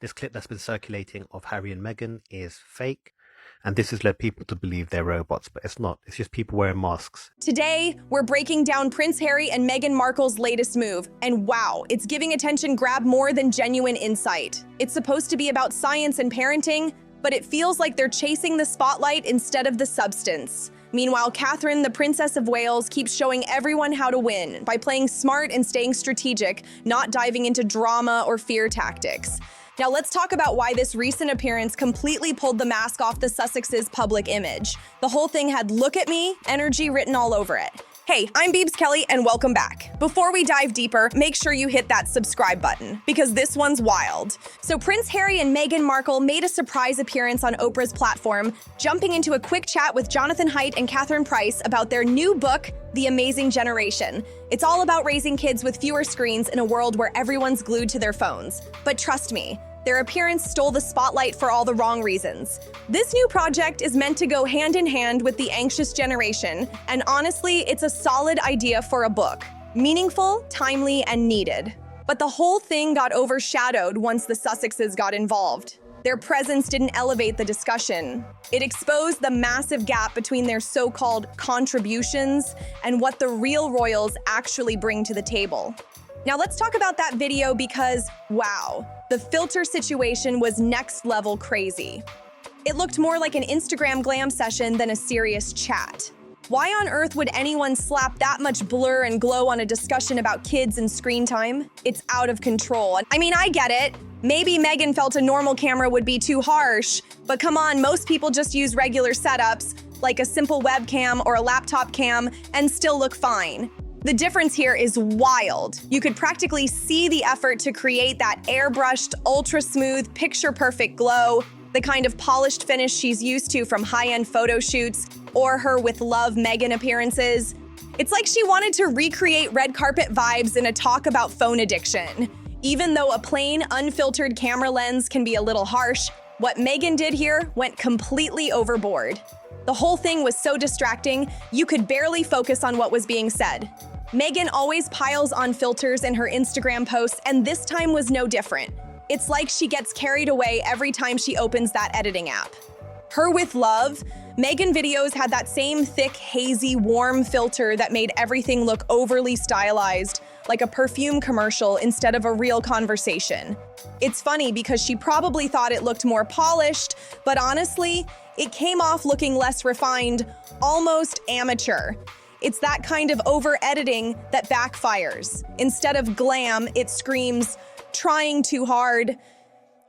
This clip that's been circulating of Harry and Meghan is fake, and this has led people to believe they're robots, but it's not. It's just people wearing masks. Today, we're breaking down Prince Harry and Meghan Markle's latest move, and wow, it's giving attention grab more than genuine insight. It's supposed to be about science and parenting, but it feels like they're chasing the spotlight instead of the substance. Meanwhile, Catherine, the Princess of Wales, keeps showing everyone how to win by playing smart and staying strategic, not diving into drama or fear tactics. Now let's talk about why this recent appearance completely pulled the mask off the Sussex's public image. The whole thing had "look at me" energy written all over it. Hey, I'm Beebs Kelly and welcome back. Before we dive deeper, make sure you hit that subscribe button because this one's wild. So Prince Harry and Meghan Markle made a surprise appearance on Oprah's platform, jumping into a quick chat with Jonathan Haidt and Catherine Price about their new book, The Amazing Generation. It's all about raising kids with fewer screens in a world where everyone's glued to their phones. But trust me, their appearance stole the spotlight for all the wrong reasons. This new project is meant to go hand in hand with the anxious generation, and honestly, it's a solid idea for a book. Meaningful, timely, and needed. But the whole thing got overshadowed once the Sussexes got involved. Their presence didn't elevate the discussion. It exposed the massive gap between their so-called contributions and what the real royals actually bring to the table. Now let's talk about that video because, wow, the filter situation was next level crazy. It looked more like an Instagram glam session than a serious chat. Why on earth would anyone slap that much blur and glow on a discussion about kids and screen time? It's out of control. I mean, I get it. Maybe Meghan felt a normal camera would be too harsh, but come on, most people just use regular setups, like a simple webcam or a laptop cam, and still look fine. The difference here is wild. You could practically see the effort to create that airbrushed, ultra-smooth, picture-perfect glow, the kind of polished finish she's used to from high-end photo shoots or her with love Meghan appearances. It's like she wanted to recreate red carpet vibes in a talk about phone addiction. Even though a plain, unfiltered camera lens can be a little harsh, what Meghan did here went completely overboard. The whole thing was so distracting, you could barely focus on what was being said. Meghan always piles on filters in her Instagram posts, and this time was no different. It's like she gets carried away every time she opens that editing app. Her with love, Meghan videos had that same thick, hazy, warm filter that made everything look overly stylized, like a perfume commercial instead of a real conversation. It's funny because she probably thought it looked more polished, but honestly, it came off looking less refined, almost amateur. It's that kind of over-editing that backfires. Instead of glam, it screams, trying too hard.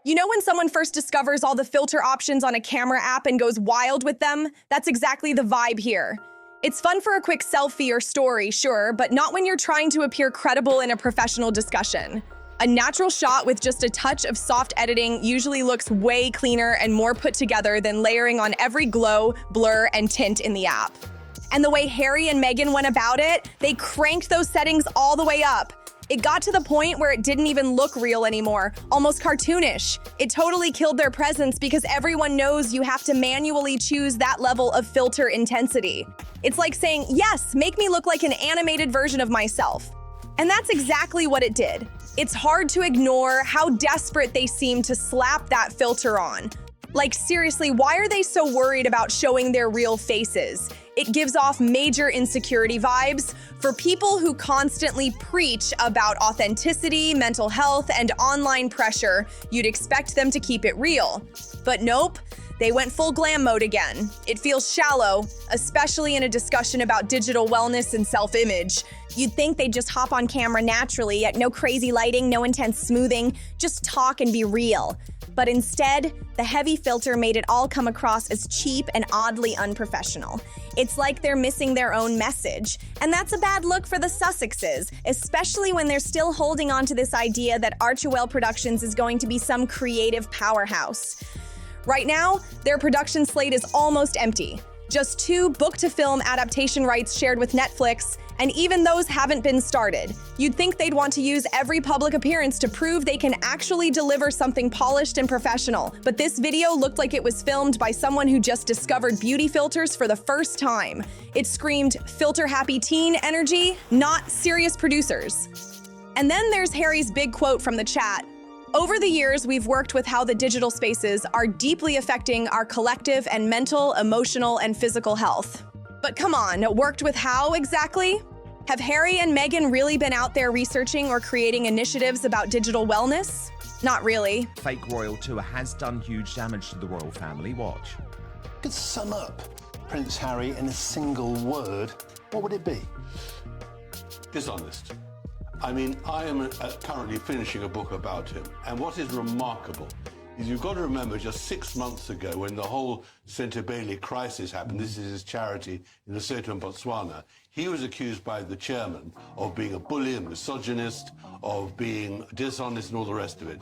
You know when someone first discovers all the filter options on a camera app and goes wild with them? That's exactly the vibe here. It's fun for a quick selfie or story, sure, but not when you're trying to appear credible in a professional discussion. A natural shot with just a touch of soft editing usually looks way cleaner and more put together than layering on every glow, blur, and tint in the app. And the way Harry and Meghan went about it, they cranked those settings all the way up. It got to the point where it didn't even look real anymore, almost cartoonish. It totally killed their presence because everyone knows you have to manually choose that level of filter intensity. It's like saying, yes, make me look like an animated version of myself. And that's exactly what it did. It's hard to ignore how desperate they seem to slap that filter on. Like seriously, why are they so worried about showing their real faces? It gives off major insecurity vibes for people who constantly preach about authenticity, mental health, and online pressure. You'd expect them to keep it real. But nope, they went full glam mode again. It feels shallow, especially in a discussion about digital wellness and self-image. You'd think they'd just hop on camera naturally, no crazy lighting, no intense smoothing, just talk and be real. But instead, the heavy filter made it all come across as cheap and oddly unprofessional. It's like they're missing their own message. And that's a bad look for the Sussexes, especially when they're still holding on to this idea that Archewell Productions is going to be some creative powerhouse. Right now, their production slate is almost empty. Just 2 book-to-film adaptation rights shared with Netflix, and even those haven't been started. You'd think they'd want to use every public appearance to prove they can actually deliver something polished and professional. But this video looked like it was filmed by someone who just discovered beauty filters for the first time. It screamed filter-happy teen energy, not serious producers. And then there's Harry's big quote from the chat. Over the years, we've worked with how the digital spaces are deeply affecting our collective and mental, emotional, and physical health. But come on, worked with how exactly? Have Harry and Meghan really been out there researching or creating initiatives about digital wellness? Not really. Fake royal tour has done huge damage to the royal family. Watch. Could sum up Prince Harry in a single word, what would it be? Dishonest. I mean, I am currently finishing a book about him, and what is remarkable is you've got to remember just 6 months ago when the whole St. Bailey crisis happened, this is his charity in Lesotho and Botswana, he was accused by the chairman of being a bully and misogynist, of being dishonest and all the rest of it.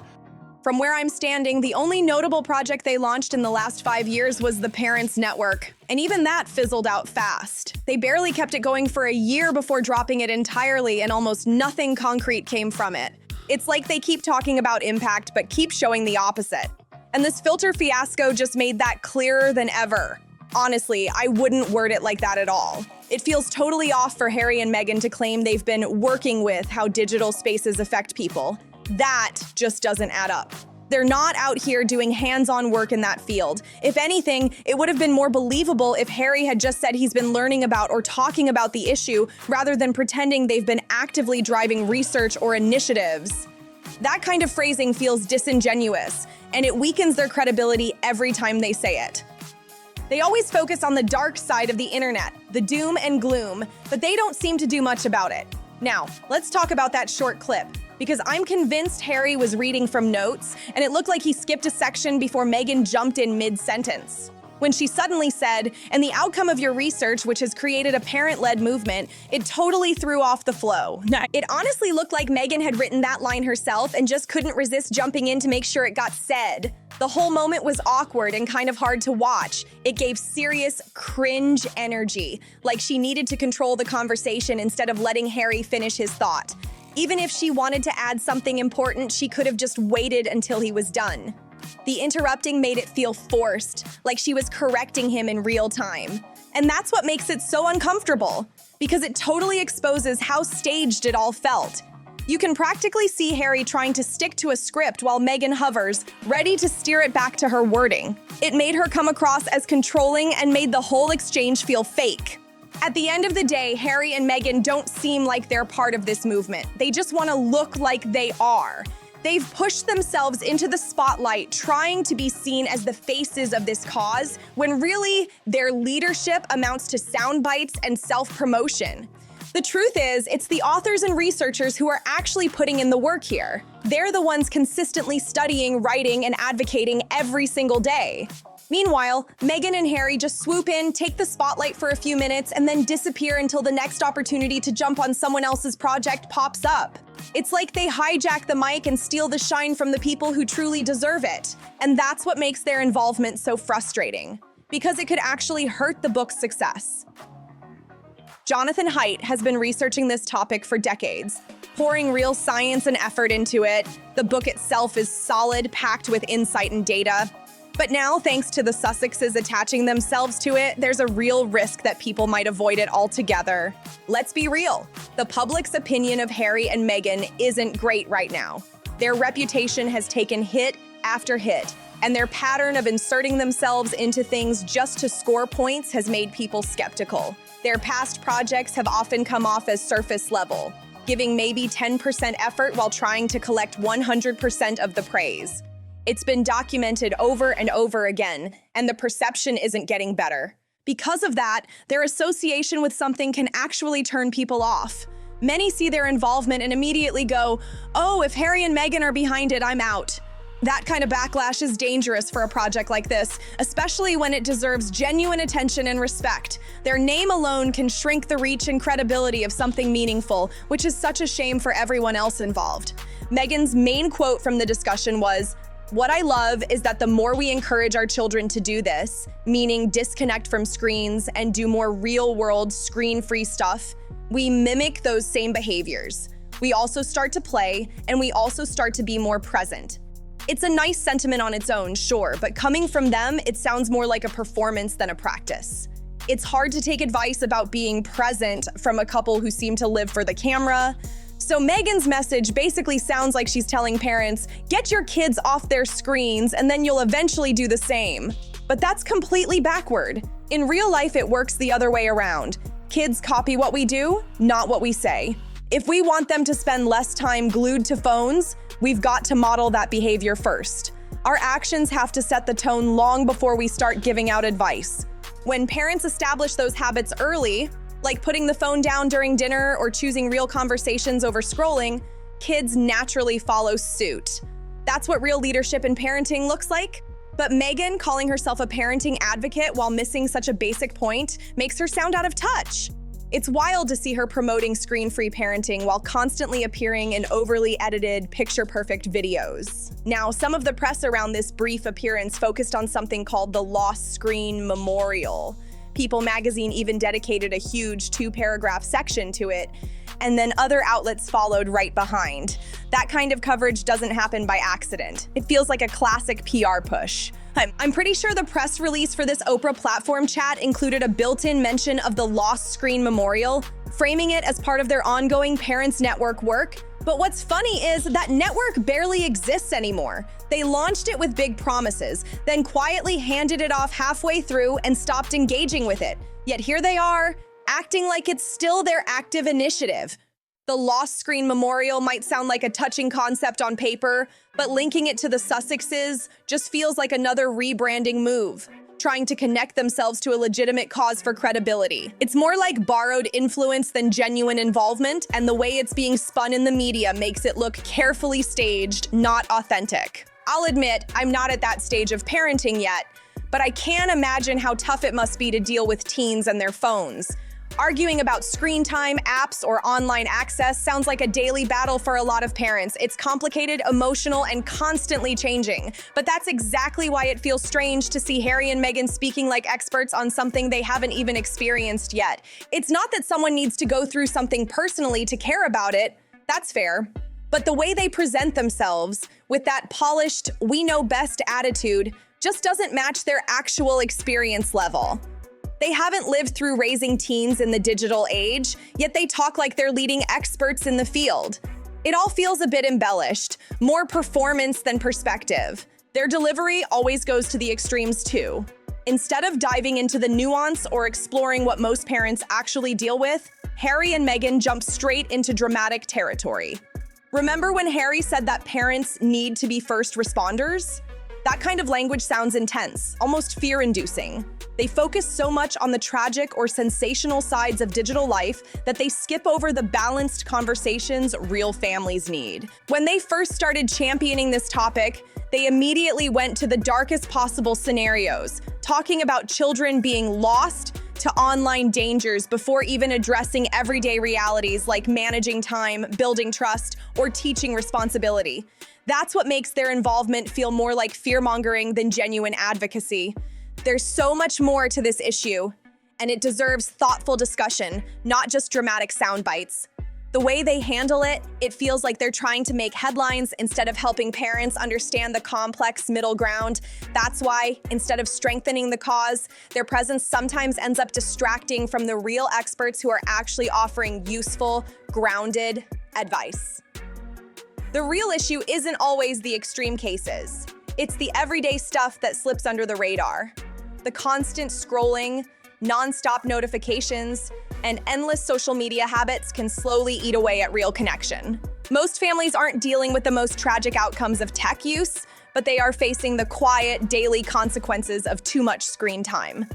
From where I'm standing, the only notable project they launched in the last 5 years was the Parents Network, and even that fizzled out fast. They barely kept it going for a year before dropping it entirely, and almost nothing concrete came from it. It's like they keep talking about impact, but keep showing the opposite. And this filter fiasco just made that clearer than ever. Honestly, I wouldn't word it like that at all. It feels totally off for Harry and Meghan to claim they've been working with how digital spaces affect people. That just doesn't add up. They're not out here doing hands-on work in that field. If anything, it would have been more believable if Harry had just said he's been learning about or talking about the issue rather than pretending they've been actively driving research or initiatives. That kind of phrasing feels disingenuous, and it weakens their credibility every time they say it. They always focus on the dark side of the internet, the doom and gloom, but they don't seem to do much about it. Now, let's talk about that short clip, because I'm convinced Harry was reading from notes, and it looked like he skipped a section before Meghan jumped in mid-sentence. When she suddenly said, "And the outcome of your research, which has created a parent-led movement," it totally threw off the flow. It honestly looked like Meghan had written that line herself and just couldn't resist jumping in to make sure it got said. The whole moment was awkward and kind of hard to watch. It gave serious cringe energy, like she needed to control the conversation instead of letting Harry finish his thought. Even if she wanted to add something important, she could have just waited until he was done. The interrupting made it feel forced, like she was correcting him in real time. And that's what makes it so uncomfortable, because it totally exposes how staged it all felt. You can practically see Harry trying to stick to a script while Meghan hovers, ready to steer it back to her wording. It made her come across as controlling and made the whole exchange feel fake. At the end of the day, Harry and Meghan don't seem like they're part of this movement. They just want to look like they are. They've pushed themselves into the spotlight, trying to be seen as the faces of this cause, when really, their leadership amounts to sound bites and self-promotion. The truth is, it's the authors and researchers who are actually putting in the work here. They're the ones consistently studying, writing, and advocating every single day. Meanwhile, Meghan and Harry just swoop in, take the spotlight for a few minutes, and then disappear until the next opportunity to jump on someone else's project pops up. It's like they hijack the mic and steal the shine from the people who truly deserve it. And that's what makes their involvement so frustrating, because it could actually hurt the book's success. Jonathan Haidt has been researching this topic for decades, pouring real science and effort into it. The book itself is solid, packed with insight and data. But now, thanks to the Sussexes attaching themselves to it, there's a real risk that people might avoid it altogether. Let's be real. The public's opinion of Harry and Meghan isn't great right now. Their reputation has taken hit after hit, and their pattern of inserting themselves into things just to score points has made people skeptical. Their past projects have often come off as surface level, giving maybe 10% effort while trying to collect 100% of the praise. It's been documented over and over again, and the perception isn't getting better. Because of that, their association with something can actually turn people off. Many see their involvement and immediately go, "Oh, if Harry and Meghan are behind it, I'm out." That kind of backlash is dangerous for a project like this, especially when it deserves genuine attention and respect. Their name alone can shrink the reach and credibility of something meaningful, which is such a shame for everyone else involved. Meghan's main quote from the discussion was, "What I love is that the more we encourage our children to do this, meaning disconnect from screens and do more real-world, screen-free stuff, we mimic those same behaviors. We also start to play, and we also start to be more present." It's a nice sentiment on its own, sure, but coming from them, it sounds more like a performance than a practice. It's hard to take advice about being present from a couple who seem to live for the camera. So Meghan's message basically sounds like she's telling parents, get your kids off their screens and then you'll eventually do the same. But that's completely backward. In real life, it works the other way around. Kids copy what we do, not what we say. If we want them to spend less time glued to phones, we've got to model that behavior first. Our actions have to set the tone long before we start giving out advice. When parents establish those habits early, like putting the phone down during dinner or choosing real conversations over scrolling, kids naturally follow suit. That's what real leadership in parenting looks like. But Meghan calling herself a parenting advocate while missing such a basic point makes her sound out of touch. It's wild to see her promoting screen-free parenting while constantly appearing in overly edited, picture-perfect videos. Now, some of the press around this brief appearance focused on something called the Lost Screen Memorial. People magazine even dedicated a huge 2-paragraph section to it, and then other outlets followed right behind. That kind of coverage doesn't happen by accident. It feels like a classic PR push. I'm pretty sure the press release for this Oprah platform chat included a built-in mention of the Lost Screen Memorial, framing it as part of their ongoing Parents Network work. But what's funny is that network barely exists anymore. They launched it with big promises, then quietly handed it off halfway through and stopped engaging with it. Yet here they are, acting like it's still their active initiative. The Lost Screen Memorial might sound like a touching concept on paper, but linking it to the Sussexes just feels like another rebranding move, trying to connect themselves to a legitimate cause for credibility. It's more like borrowed influence than genuine involvement, and the way it's being spun in the media makes it look carefully staged, not authentic. I'll admit, I'm not at that stage of parenting yet, but I can imagine how tough it must be to deal with teens and their phones. Arguing about screen time, apps, or online access sounds like a daily battle for a lot of parents. It's complicated, emotional, and constantly changing. But that's exactly why it feels strange to see Harry and Meghan speaking like experts on something they haven't even experienced yet. It's not that someone needs to go through something personally to care about it. That's fair. But the way they present themselves, with that polished, we know best attitude, just doesn't match their actual experience level. They haven't lived through raising teens in the digital age, yet they talk like they're leading experts in the field. It all feels a bit embellished, more performance than perspective. Their delivery always goes to the extremes too. Instead of diving into the nuance or exploring what most parents actually deal with, Harry and Meghan jump straight into dramatic territory. Remember when Harry said that parents need to be first responders? That kind of language sounds intense, almost fear-inducing. They focus so much on the tragic or sensational sides of digital life that they skip over the balanced conversations real families need. When they first started championing this topic, they immediately went to the darkest possible scenarios, talking about children being lost to online dangers before even addressing everyday realities like managing time, building trust, or teaching responsibility. That's what makes their involvement feel more like fear-mongering than genuine advocacy. There's so much more to this issue, and it deserves thoughtful discussion, not just dramatic sound bites. The way they handle it, it feels like they're trying to make headlines instead of helping parents understand the complex middle ground. That's why, instead of strengthening the cause, their presence sometimes ends up distracting from the real experts who are actually offering useful, grounded advice. The real issue isn't always the extreme cases. It's the everyday stuff that slips under the radar. The constant scrolling, non-stop notifications, and endless social media habits can slowly eat away at real connection. Most families aren't dealing with the most tragic outcomes of tech use, but they are facing the quiet, daily consequences of too much screen time.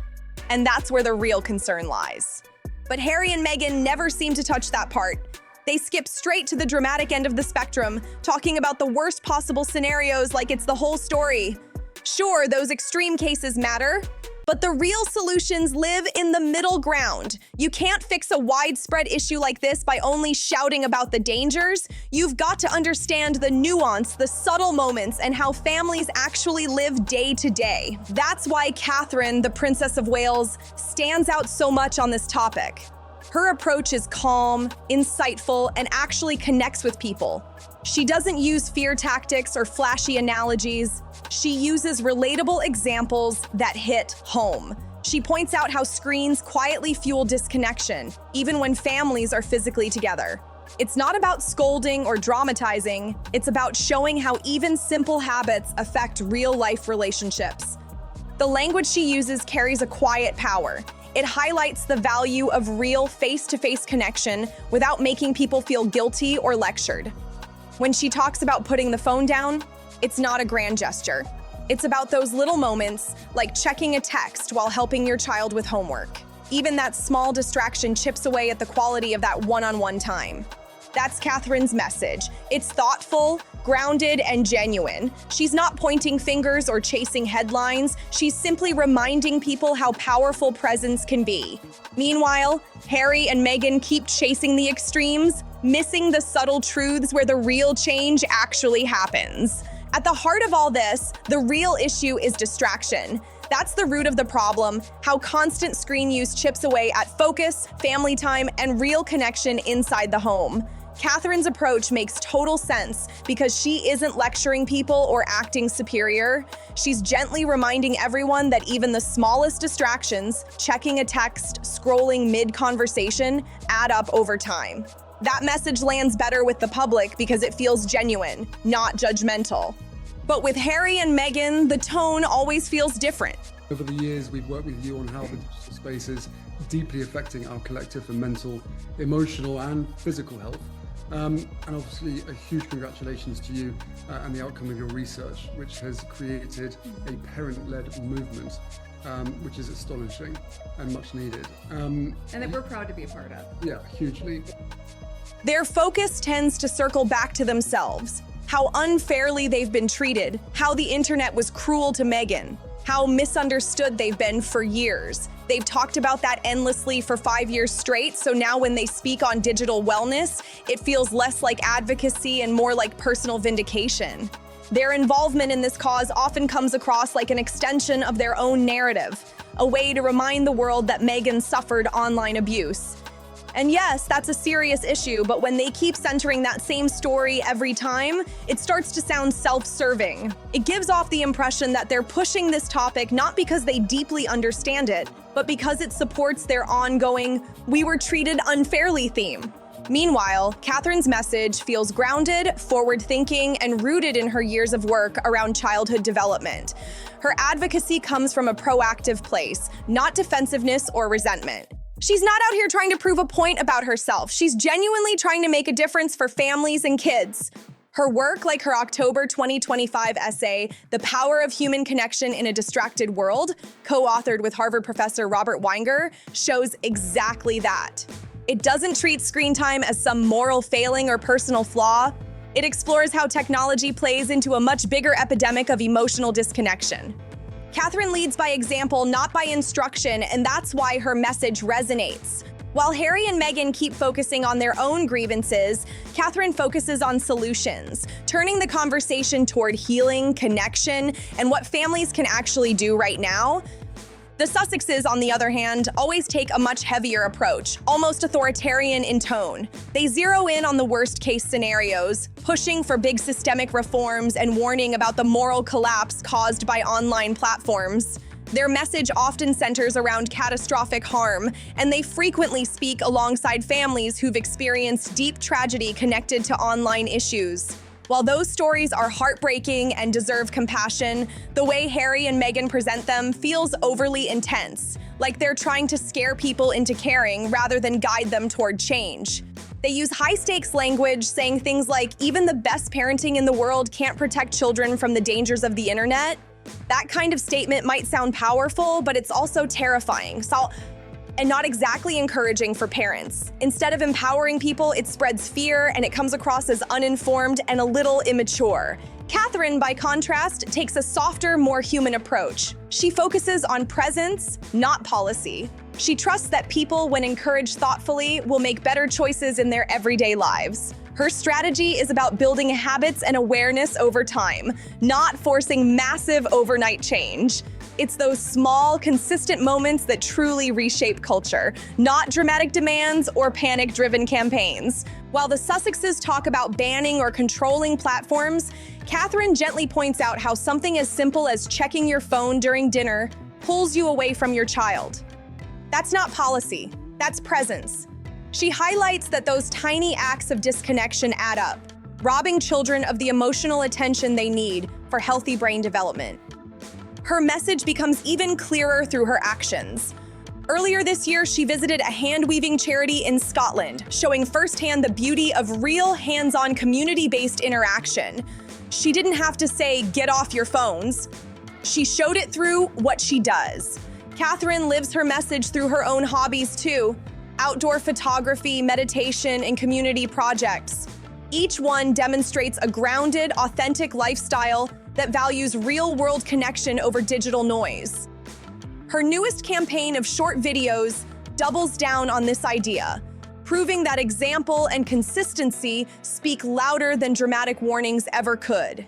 And that's where the real concern lies. But Harry and Meghan never seem to touch that part. They skip straight to the dramatic end of the spectrum, talking about the worst possible scenarios like it's the whole story. Sure, those extreme cases matter, but the real solutions live in the middle ground. You can't fix a widespread issue like this by only shouting about the dangers. You've got to understand the nuance, the subtle moments, and how families actually live day to day. That's why Catherine, the Princess of Wales, stands out so much on this topic. Her approach is calm, insightful, and actually connects with people. She doesn't use fear tactics or flashy analogies. She uses relatable examples that hit home. She points out how screens quietly fuel disconnection, even when families are physically together. It's not about scolding or dramatizing, it's about showing how even simple habits affect real-life relationships. The language she uses carries a quiet power. It highlights the value of real face-to-face connection without making people feel guilty or lectured. When she talks about putting the phone down, it's not a grand gesture. It's about those little moments, like checking a text while helping your child with homework. Even that small distraction chips away at the quality of that one-on-one time. That's Catherine's message. It's thoughtful, grounded, and genuine. She's not pointing fingers or chasing headlines. She's simply reminding people how powerful presence can be. Meanwhile, Harry and Meghan keep chasing the extremes, missing the subtle truths where the real change actually happens. At the heart of all this, the real issue is distraction. That's the root of the problem, how constant screen use chips away at focus, family time, and real connection inside the home. Catherine's approach makes total sense because she isn't lecturing people or acting superior. She's gently reminding everyone that even the smallest distractions, checking a text, scrolling mid-conversation, add up over time. That message lands better with the public because it feels genuine, not judgmental. But with Harry and Meghan, the tone always feels different. Over the years, we've worked with you on how the digital space is deeply affecting our collective and mental, emotional, and physical health. And obviously, a huge congratulations to you and the outcome of your research, which has created a parent-led movement, which is astonishing and much needed. And that we're proud to be a part of. Yeah, hugely. Their focus tends to circle back to themselves, how unfairly they've been treated, how the internet was cruel to Meghan, how misunderstood they've been for years. They've talked about that endlessly for 5 years straight, so now when they speak on digital wellness, it feels less like advocacy and more like personal vindication. Their involvement in this cause often comes across like an extension of their own narrative, a way to remind the world that Meghan suffered online abuse. And yes, that's a serious issue, but when they keep centering that same story every time, it starts to sound self-serving. It gives off the impression that they're pushing this topic not because they deeply understand it, but because it supports their ongoing "we were treated unfairly" theme. Meanwhile, Catherine's message feels grounded, forward-thinking, and rooted in her years of work around childhood development. Her advocacy comes from a proactive place, not defensiveness or resentment. She's not out here trying to prove a point about herself. She's genuinely trying to make a difference for families and kids. Her work, like her October 2025 essay, The Power of Human Connection in a Distracted World, co-authored with Harvard professor Robert Weinger, shows exactly that. It doesn't treat screen time as some moral failing or personal flaw. It explores how technology plays into a much bigger epidemic of emotional disconnection. Catherine leads by example, not by instruction, and that's why her message resonates. While Harry and Meghan keep focusing on their own grievances, Catherine focuses on solutions, turning the conversation toward healing, connection, and what families can actually do right now. The Sussexes, on the other hand, always take a much heavier approach, almost authoritarian in tone. They zero in on the worst-case scenarios, pushing for big systemic reforms and warning about the moral collapse caused by online platforms. Their message often centers around catastrophic harm, and they frequently speak alongside families who've experienced deep tragedy connected to online issues. While those stories are heartbreaking and deserve compassion, the way Harry and Meghan present them feels overly intense, like they're trying to scare people into caring rather than guide them toward change. They use high-stakes language, saying things like, even the best parenting in the world can't protect children from the dangers of the internet. That kind of statement might sound powerful, but it's also terrifying. And not exactly encouraging for parents. Instead of empowering people, it spreads fear and it comes across as uninformed and a little immature. Catherine, by contrast, takes a softer, more human approach. She focuses on presence, not policy. She trusts that people, when encouraged thoughtfully, will make better choices in their everyday lives. Her strategy is about building habits and awareness over time, not forcing massive overnight change. It's those small, consistent moments that truly reshape culture, not dramatic demands or panic-driven campaigns. While the Sussexes talk about banning or controlling platforms, Catherine gently points out how something as simple as checking your phone during dinner pulls you away from your child. That's not policy, that's presence. She highlights that those tiny acts of disconnection add up, robbing children of the emotional attention they need for healthy brain development. Her message becomes even clearer through her actions. Earlier this year, she visited a hand-weaving charity in Scotland, showing firsthand the beauty of real hands-on community-based interaction. She didn't have to say, "Get off your phones." She showed it through what she does. Catherine lives her message through her own hobbies too: outdoor photography, meditation, and community projects. Each one demonstrates a grounded, authentic lifestyle that values real-world connection over digital noise. Her newest campaign of short videos doubles down on this idea, proving that example and consistency speak louder than dramatic warnings ever could.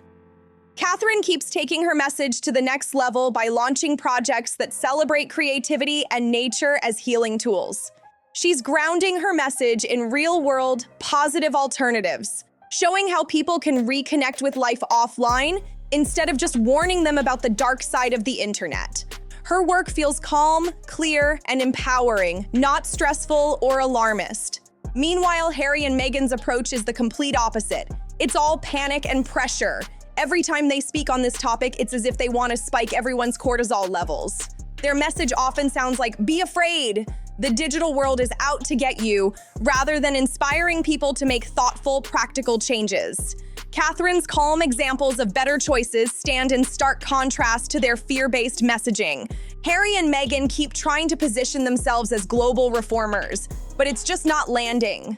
Catherine keeps taking her message to the next level by launching projects that celebrate creativity and nature as healing tools. She's grounding her message in real-world, positive alternatives, showing how people can reconnect with life offline instead of just warning them about the dark side of the internet. Her work feels calm, clear, and empowering, not stressful or alarmist. Meanwhile, Harry and Meghan's approach is the complete opposite. It's all panic and pressure. Every time they speak on this topic, it's as if they want to spike everyone's cortisol levels. Their message often sounds like, "Be afraid. The digital world is out to get you," rather than inspiring people to make thoughtful, practical changes. Catherine's calm examples of better choices stand in stark contrast to their fear-based messaging. Harry and Meghan keep trying to position themselves as global reformers, but it's just not landing.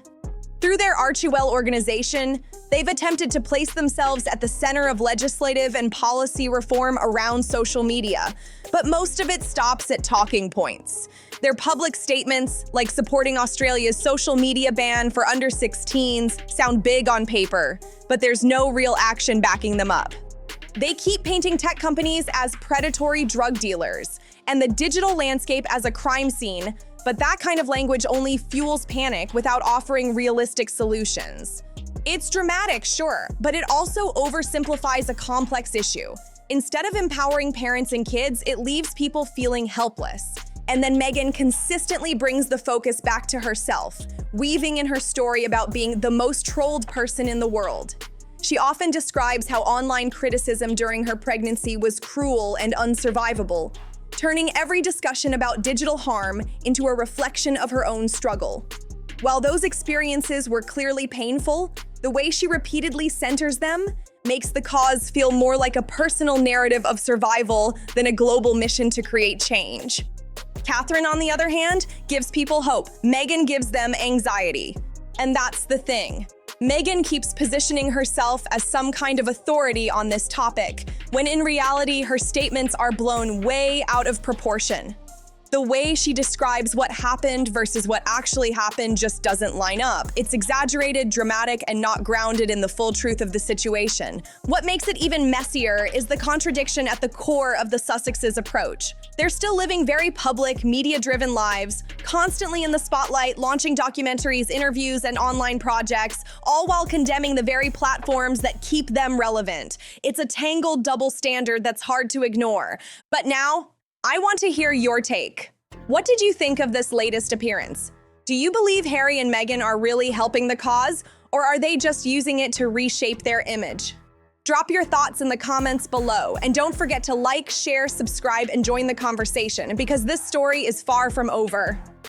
Through their Archewell organization, they've attempted to place themselves at the center of legislative and policy reform around social media, but most of it stops at talking points. Their public statements, like supporting Australia's social media ban for under 16s, sound big on paper, but there's no real action backing them up. They keep painting tech companies as predatory drug dealers and the digital landscape as a crime scene, but that kind of language only fuels panic without offering realistic solutions. It's dramatic, sure, but it also oversimplifies a complex issue. Instead of empowering parents and kids, it leaves people feeling helpless. And then Meghan consistently brings the focus back to herself, weaving in her story about being the most trolled person in the world. She often describes how online criticism during her pregnancy was cruel and unsurvivable, turning every discussion about digital harm into a reflection of her own struggle. While those experiences were clearly painful, the way she repeatedly centers them makes the cause feel more like a personal narrative of survival than a global mission to create change. Catherine, on the other hand, gives people hope. Meghan gives them anxiety. And that's the thing. Meghan keeps positioning herself as some kind of authority on this topic, when in reality, her statements are blown way out of proportion. The way she describes what happened versus what actually happened just doesn't line up. It's exaggerated, dramatic, and not grounded in the full truth of the situation. What makes it even messier is the contradiction at the core of the Sussexes' approach. They're still living very public, media-driven lives, constantly in the spotlight, launching documentaries, interviews, and online projects, all while condemning the very platforms that keep them relevant. It's a tangled double standard that's hard to ignore. But now, I want to hear your take. What did you think of this latest appearance? Do you believe Harry and Meghan are really helping the cause, or are they just using it to reshape their image? Drop your thoughts in the comments below, and don't forget to like, share, subscribe, and join the conversation, because this story is far from over.